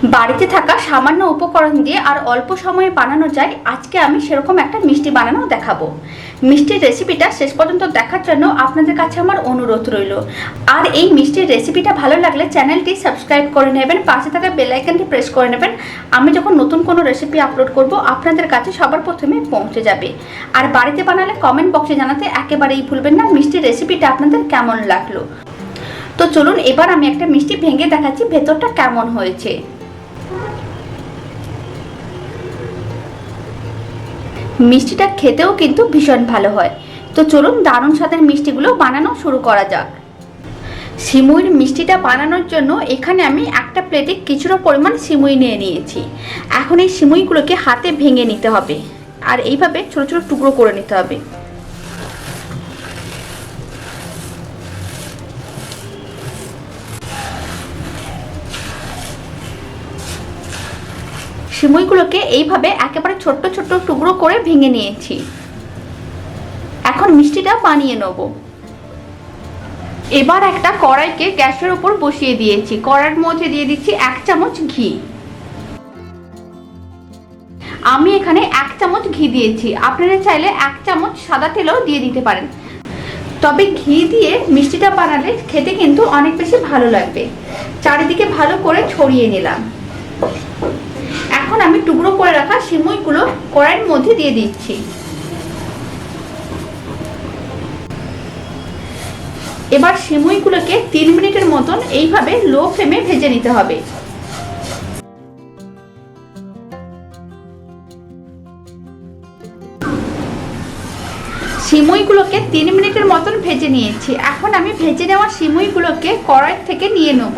বাড়িতে থাকা সামান্য উপকরণ দিয়ে আর অল্প সময়ে বানানো যায়। আজকে আমি সেরকম একটা মিষ্টি বানানো দেখাবো। মিষ্টির রেসিপিটা শেষ পর্যন্ত দেখার জন্য আপনাদের কাছে আমার অনুরোধ রইল। আর এই মিষ্টির রেসিপিটা ভালো লাগলে চ্যানেলটি সাবস্ক্রাইব করে নেবেন, পাশে থাকা বেল আইকনটি প্রেস করে নেবেন। আমি যখন নতুন কোনো রেসিপি আপলোড করব আপনাদের কাছে সবার প্রথমে পৌঁছে যাবে। আর বাড়িতে বানালে কমেন্ট বক্সে জানাতে একেবারেই ভুলবেন না মিষ্টির রেসিপিটা আপনাদের কেমন লাগলো। তো চলুন এবার আমি একটা মিষ্টি ভেঙে দেখাচ্ছি ভেতরটা কেমন হয়েছে। মিষ্টিটা খেতেও কিন্তু ভীষণ ভালো হয়। তো চলুন দারুণ স্বাদের মিষ্টিগুলো বানানো শুরু করা যাক। সিমুইর মিষ্টিটা বানানোর জন্য এখানে আমি একটা প্লেটে কিছুটা পরিমাণ সিমুই নিয়ে নিয়েছি। এখন এই সিমুইগুলোকে হাতে ভেঙে নিতে হবে আর এইভাবে ছোট ছোট টুকরো করে নিতে হবে। সিমুইগুলোকে এইভাবে একেবারে ছোট্ট ছোট্ট টুকরো করে ভেঙে নিয়েছি। এখন মিষ্টিটা বানিয়ে নেব। এবার একটা কড়াইকে গ্যাসের উপর বসিয়ে দিয়েছি। কড়াইয়ের মধ্যে দিয়ে দিচ্ছি 1 চামচ ঘি। আমি এখানে 1 চামচ ঘি দিয়েছি, আপনারা চাইলে 1 চামচ সাদা তেলও দিয়ে দিতে পারেন। তবে ঘি দিয়ে মিষ্টিটা বানালে খেতে কিন্তু অনেক বেশি ভালো লাগবে। চারিদিকে ভালো করে ছড়িয়ে নিলাম। এখন আমি টুকরো করে রাখা সিমুইগুলো কড়াইয়ের মধ্যে দিয়ে দিচ্ছি। এবার সিমুইগুলোকে 3 মিনিটের মতন এইভাবে লো ফ্লেমে ভেজে নিতে হবে। সিমুইগুলোকে 3 মিনিটের মতন ভেজে নিয়েছি। এখন আমি ভেজে নেওয়া সিমুইগুলোকে কড়াই থেকে নিয়ে নেব।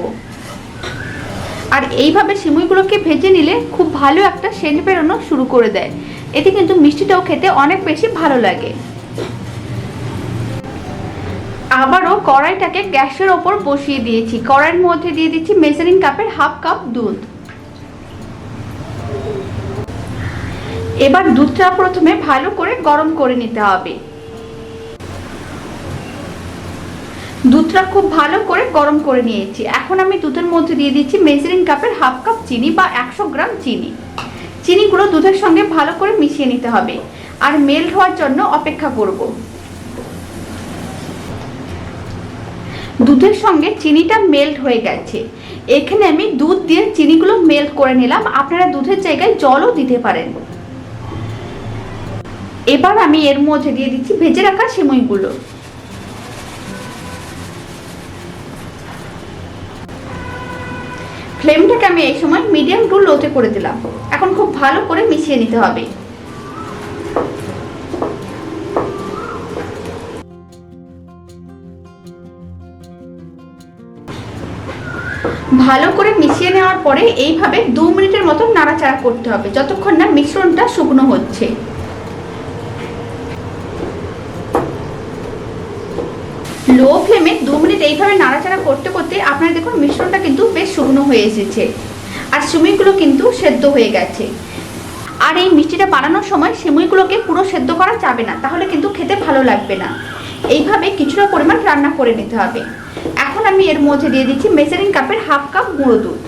আর এইভাবে সিমুইগুলোকে ভেজে নিলে খুব ভালো একটা সেন্ট বেরোনো শুরু করে দেয়। এতে কিন্তু মিষ্টিটাও খেতে অনেক বেশি ভালো লাগে। আবারও কড়াইটাকে গ্যাসের ওপর বসিয়ে দিয়েছি। কড়াইয়ের মধ্যে দিয়ে দিচ্ছি মেজারিং কাপের 1/2 কাপ দুধ। এবার দুধটা প্রথমে ভালো করে গরম করে নিতে হবে। দুধটা খুব ভালো করে গরম করে নিয়েছি। এখন আমি দুধের মধ্যে দিয়ে দিচ্ছি মেজারিং কাপের 1/2 কাপ চিনি বা 100 গ্রাম চিনি। চিনিগুলো দুধের সঙ্গে ভালো করে মিশিয়ে নিতে হবে আর মেল্ট হওয়ার জন্য অপেক্ষা করব। দুধের সঙ্গে চিনিটা মেল্ট হয়ে গেছে। এখানে আমি দুধ দিয়ে চিনিগুলো মেল্ট করে নিলাম। আপনারা দুধের জায়গায় জলও দিতে পারেন। এবার আমি এর মধ্যে দিয়ে দিচ্ছি ভেজে রাখা সিমুইগুলো। ফ্লেমটাকে আমি এই সময় মিডিয়াম টু লোতে করে দিলাম। এখন খুব ভালো করে মিশিয়ে নিতে হবে। ভালো করে মিশিয়ে নেওয়ার পরে এইভাবে 2 মিনিটের মতো নাড়াচাড়া করতে হবে যতক্ষণ না মিশ্রণটা শুকনো হচ্ছে। লো ফ্লেমে 2 মিনিট এইভাবে নাড়াচাড়া করতে করতে আপনারা দেখুন মিশ্রণটা কিন্তু বেশ শুকনো হয়ে এসেছে আর সিমুইগুলো কিন্তু সেদ্ধ হয়ে গেছে। আর এই মিষ্টিটা বানানোর সময় সিমুইগুলোকে পুরো সেদ্ধ করা যাবে না, তাহলে কিন্তু খেতে ভালো লাগবে না। এইভাবে কিছুটা পরিমাণ রান্না করে নিতে হবে। এখন আমি এর মধ্যে দিয়ে দিচ্ছি মেজারিং কাপের 1/2 কাপ গুঁড়ো দুধ।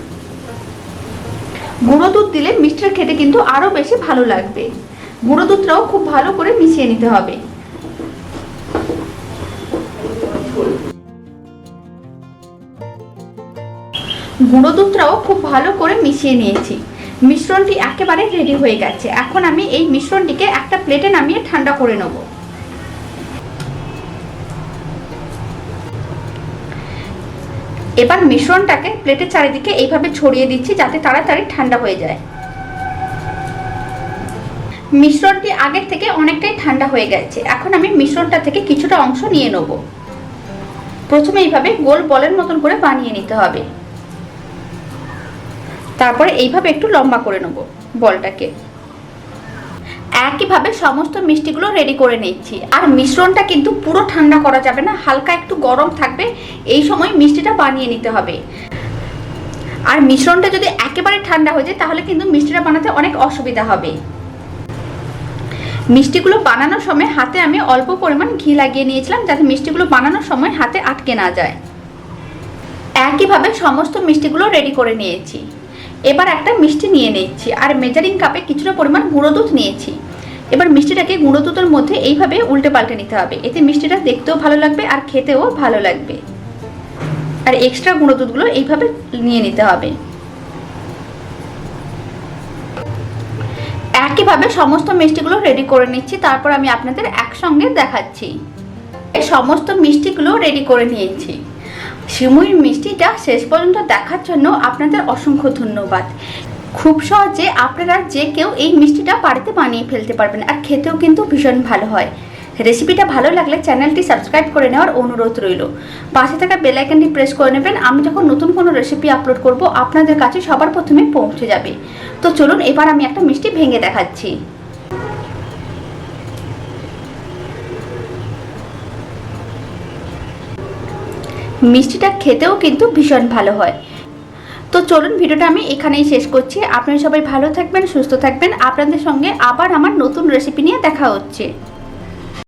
গুঁড়ো দুধ দিলে মিষ্টিটা খেতে কিন্তু আরো বেশি ভালো লাগবে। গুঁড়ো দুধটাও খুব ভালো করে মিশিয়ে নিতে হবে। গুঁড়ো দুধটাও খুব ভালো করে মিশিয়ে নিয়েছি। মিশ্রণটি একেবারে রেডি হয়ে গেছে। এখন আমি এই মিশ্রণটিকে একটা প্লেটে নামিয়ে ঠান্ডা করে নেব। এবার মিশ্রণটাকে প্লেটের চারিদিকে এইভাবে ছড়িয়ে দিচ্ছি যাতে তাড়াতাড়ি ঠান্ডা হয়ে যায়। মিশ্রণটি আগের থেকে অনেকটাই ঠান্ডা হয়ে গেছে। এখন আমি মিশ্রণটা থেকে কিছুটা অংশ নিয়ে নেব। প্রথমে এইভাবে গোল বলের মতন করে বানিয়ে নিতে হবে। তারপরে এইভাবে একটু লম্বা করে নেব বলটাকে। একইভাবে সমস্ত মিষ্টিগুলো রেডি করে নিচ্ছি। আর মিশ্রণটা কিন্তু পুরো ঠান্ডা করা যাবে না, হালকা একটু গরম থাকবে। এই সময় মিষ্টিটা বানিয়ে নিতে হবে। আর মিশ্রণটা যদি একেবারে ঠান্ডা হয়ে যায় তাহলে কিন্তু মিষ্টিটা বানাতে অনেক অসুবিধা হবে। মিষ্টিগুলো বানানোর সময় হাতে আমি অল্প পরিমাণ ঘি লাগিয়ে নিয়েছিলাম যাতে মিষ্টিগুলো বানানোর সময় হাতে আটকে না যায়। একইভাবে সমস্ত মিষ্টিগুলো রেডি করে নিয়েছি। এবার একটা মিষ্টি নিয়ে নিচ্ছি আর মেজারিং কাপে কিছুটা পরিমাণ গুঁড়ো দুধ নিয়েছি। এবার মিষ্টিটাকে গুঁড়ো দুধের মধ্যে এইভাবে উল্টে পাল্টে নিতে হবে, এতে মিষ্টিটা দেখতেও ভালো লাগবে আর খেতেও ভালো লাগবে। আর এক্সট্রা গুঁড়ো দুধগুলো এইভাবে নিয়ে নিতে হবে। একইভাবে সমস্ত মিষ্টিগুলো রেডি করে নিচ্ছি, তারপর আমি আপনাদের একসঙ্গে দেখাচ্ছি। এই সমস্ত মিষ্টিগুলো রেডি করে নিয়েছি। সিমুইয়ের মিষ্টিটা শেষ পর্যন্ত দেখার জন্য আপনাদের অসংখ্য ধন্যবাদ। খুব সহজে আপনারা যে কেউ এই মিষ্টিটা বাড়িতে বানিয়ে ফেলতে পারবেন আর খেতেও কিন্তু ভীষণ ভালো হয়। রেসিপিটা ভালো লাগলে চ্যানেলটি সাবস্ক্রাইব করে নেওয়ার অনুরোধ রইল। পাশে থাকা বেল আইকনটি প্রেস করে নেবেন, আমি যখন নতুন কোনো রেসিপি আপলোড করব আপনাদের কাছে সবার প্রথমে পৌঁছে যাবে। তো চলুন এবার আমি একটা মিষ্টি ভেঙে দেখাচ্ছি। মিষ্টিটা খেতেও কিন্তু ভীষণ ভালো হয়। তো চলুন ভিডিওটা আমি এখানেই শেষ করছি। আপনারা সবাই ভালো থাকবেন, সুস্থ থাকবেন। আপনাদের সঙ্গে আবার আমার নতুন রেসিপি নিয়ে দেখা হচ্ছে।